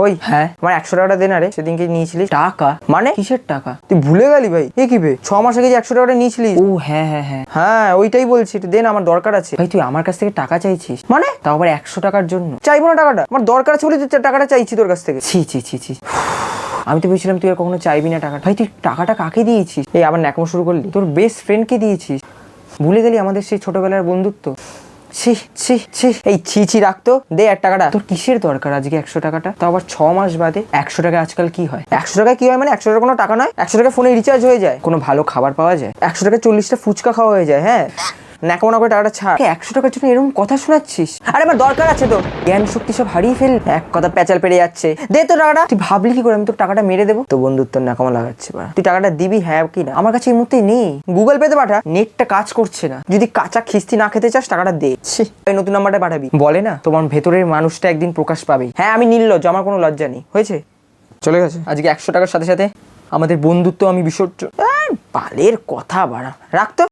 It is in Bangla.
ওই হ্যাঁ আমার 100 টাকাটা দে না রে, সেদিনকে নিয়েছিলি টাকা। মানে কিসের টাকা? তুই ভুলে গেলি ভাই? এ কি বে 6 মাস আগে যে 100 টাকাটা নিয়েছিলি? ও হ্যাঁ হ্যাঁ হ্যাঁ হ্যাঁ ওইটাই বলছি, একটু দে না, আমার দরকার আছে। ভাই তুই আমার কাছ থেকে টাকা চাইছিস? মানে তাও আবার 100 টাকার জন্য? চাইবো না টাকাটা, আমার দরকার আছে বলে তুই টাকাটা চাইছি তোর কাছ থেকে। ছি ছি ছি ছি, আমি তো ভেবেছিলাম তুই আর কখনো চাইবি না টাকা। ভাই তুই টাকাটা কাকে দিয়েছিস? এই আবার ন্যাকামো শুরু করলি? তোর বেস্ট ফ্রেন্ডকে দিয়েছিস? ভুলে গেলি আমাদের সেই ছোটবেলার বন্ধুত্ব? ছি ছি ছি, এই ছি ছি রাখতো, দে আর টাকাটা। তোর কিসের দরকার আজকে 100 টাকাটা, তাও আবার 6 মাস বাদে? 100 টাকা আজকাল কি হয়? 100 টাকা কি হয় মানে? 100 টাকা কোনো টাকা নয়। 100 টাকা ফোনে রিচার্জ হয়ে যায়, কোনো ভালো খাবার পাওয়া যায়। 100 টাকা 40টা ফুচকা খাওয়া হয়ে যায়। হ্যাঁ ন্যাকামো না করে টাকাটা ছাড়। 100 টাকার জন্য এরকম কথা শোনাচ্ছিস? আরে আমার দরকার আছে তো, জ্ঞান শক্তি সব হারিয়ে ফেল, এক কথা প্যাচাল পেরে যাচ্ছে। দে তো টাকাটা। তুই ভাবলি কি করে আমি তোর টাকাটা মেরে দেবো? তো বন্ধুত্ব ন্যাকামো লাগাচ্ছে বা? তুই টাকাটা দিবি হ্যাঁ কি না? আমার কাছে এই মুহূর্তে নেই, গুগল পেতে পাঠা, নেটটা কাজ করছে না। যদি কাঁচা খিস্তি না খেতে চাস টাকাটা দে। এই নতুন নাম্বারটা পাঠাবি। বলে না তোমার ভেতরের মানুষটা একদিন প্রকাশ পাবেই। হ্যাঁ আমি নির্লজ্জ, আমার কোনো লজ্জা নেই। হয়েছে, চলে গেছে। আজকে 100 টাকার সাথে সাথে আমাদের বন্ধুত্ব আমি বিসর্জন। বালের কথা বাড়া, রাখতো।